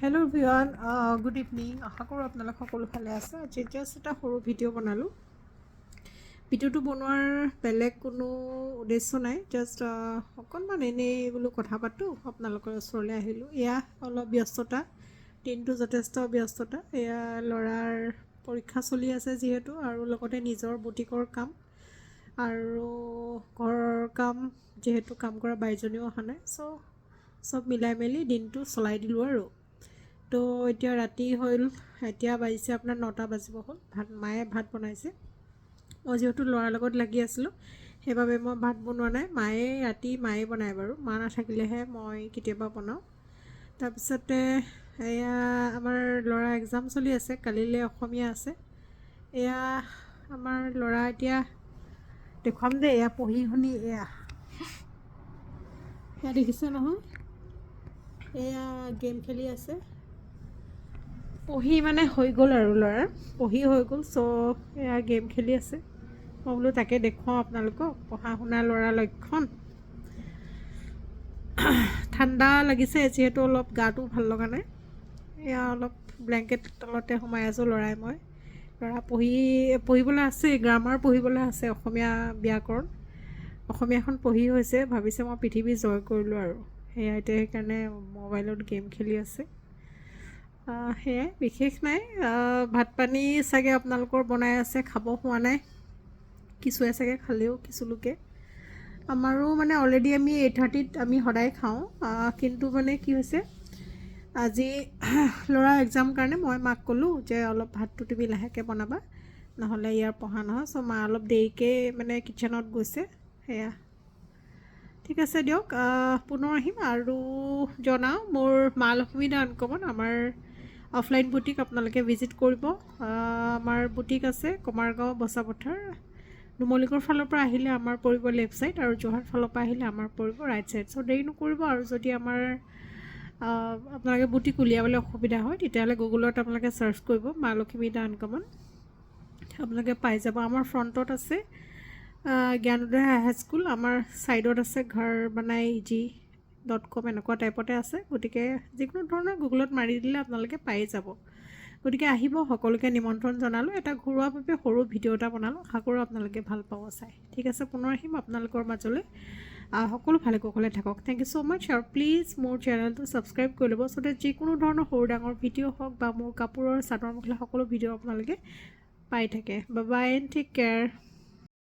Hello' everyone, good evening. আশা কৰোঁ আপোনালোক সকলো ভালে আছে। আজি জাষ্ট এটা সৰু ভিডিঅ' বনালোঁ। ভিডিঅ'টো বনোৱাৰ বেলেগ কোনো উদ্দেশ্য নাই, জাষ্ট অকণমান এনেই বোলো কথা পাতোঁ, আপোনালোকৰ ওচৰলৈ আহিলোঁ। এয়া অলপ ব্যস্ততা, দিনটো যথেষ্ট ব্যস্ততা। এয়া ল'ৰাৰ পৰীক্ষা চলি আছে যিহেতু, আৰু লগতে নিজৰ বুটিকৰ কাম আৰু ঘৰৰ কাম, যিহেতু কাম কৰা বাইজনীও অহা নাই, চব মিলাই মেলি দিনটো চলাই দিলোঁ আৰু। তো এতিয়া ৰাতি হ'ল, এতিয়া বাজিছে আপোনাৰ 9টা বাজিব হ'ল। মায়ে ভাত বনাইছে। মই যিহেতু ল'ৰাৰ লগত লাগি আছিলোঁ, সেইবাবে মই ভাত বনোৱা নাই। ৰাতি মায়ে বনায় বাৰু, মা নাথাকিলেহে মই কেতিয়াবা বনাওঁ। তাৰপিছতে এয়া আমাৰ ল'ৰা এক্সাম চলি আছে, কালিলৈ অসমীয়া আছে। এয়া আমাৰ ল'ৰা এতিয়া দেখুৱাম দেই, এয়া পঢ়ি শুনি এয়া দেখিছে নহয়, এয়া গেম খেলি আছে। পঢ়ি মানে হৈ গ'ল আৰু ল'ৰাৰ পঢ়ি হৈ গ'ল, এয়া গেম খেলি আছে। মই বোলো তাকে দেখুৱাওঁ আপোনালোকক, পঢ়া শুনা ল'ৰাৰ লক্ষণ। ঠাণ্ডা লাগিছে যিহেতু, অলপ গাটো ভাল লগা নাই। এয়া অলপ ব্লেংকেট তলতে সোমাই আছোঁ ল'ৰা পঢ়িবলৈ আছে, গ্ৰামাৰ পঢ়িবলৈ আছে, অসমীয়া ব্যাকৰণ। অসমীয়াখন পঢ়ি হৈছে, ভাবিছে মই পৃথিৱী জয় কৰিলোঁ আৰু। সেয়া এতিয়া সেইকাৰণে মোবাইলত গেম খেলি আছে। সেয়াই, বিশেষ নাই। ভাত পানী চাগে আপোনালোকৰ বনাই আছে, খাব হোৱা নাই। কিছুৱে চাগে খালেও, কিছু লোকে। আমাৰো মানে অলৰেডি আমি 8:30ত আমি সদায় খাওঁ, কিন্তু মানে কি হৈছে, আজি ল'ৰা এক্সাম কাৰণে মই মাক ক'লোঁ যে অলপ ভাতটো তুমি লাহেকৈ বনাবা, নহ'লে ইয়াৰ পঢ়া নহয়। মা অলপ দেৰিকৈ মানে কিটচেনত গৈছে। সেয়া ঠিক আছে দিয়ক, পুনৰ আহিম আৰু জনাওঁ মোৰ মা লক্ষ্মী দা আনকমন, আমাৰ অফলাইন বুটিক আপোনালোকে ভিজিট কৰিব। আমাৰ বুটিক আছে কমাৰগাঁও বচাপথাৰ। নুমলীগড় ফালৰ পৰা আহিলে আমাৰ পৰিব লেফ্ট ছাইড, আৰু যোৰহাট ফালৰ পৰা আহিলে আমাৰ পৰিব ৰাইট ছাইড। দেৰি নকৰিব, আৰু যদি আপোনালোকে বুটিক উলিয়াবলৈ অসুবিধা হয়, তেতিয়াহ'লে গুগলত আপোনালোকে চাৰ্চ কৰিব মা লক্ষ্মী দা আনকমন, আপোনালোকে পাই যাব। আমাৰ ফ্ৰণ্টত আছে জ্ঞানোদয় হাইস্কুল, আমাৰ ছাইডত আছে ঘৰ বনাই eg.com, এনেকুৱা টাইপতে আছে। গতিকে যিকোনো ধৰণৰ গুগলত মাৰি দিলে আপোনালোকে পাই যাব। গতিকে আহিব, সকলোকে নিমন্ত্ৰণ জনালোঁ। এটা ঘৰুৱাভাৱে সৰু ভিডিঅ' এটা বনালোঁ, আশা কৰোঁ আপোনালোকে ভাল পাব চাই। ঠিক আছে, পুনৰ আহিম আপোনালোকৰ মাজলৈ। সকলো ভালে কুশলে থাকক। থেংক ইউ ছ' মাছ, আৰু প্লিজ মোৰ চেনেলটো ছাবস্ক্ৰাইব কৰি ল'ব, যাতে যিকোনো ধৰণৰ সৰু ডাঙৰ ভিডিঅ' হওক বা মোৰ কাপোৰৰ চাদৰ মেখেলা সকলো ভিডিঅ' আপোনালোকে পাই থাকে। Bye bye and take care.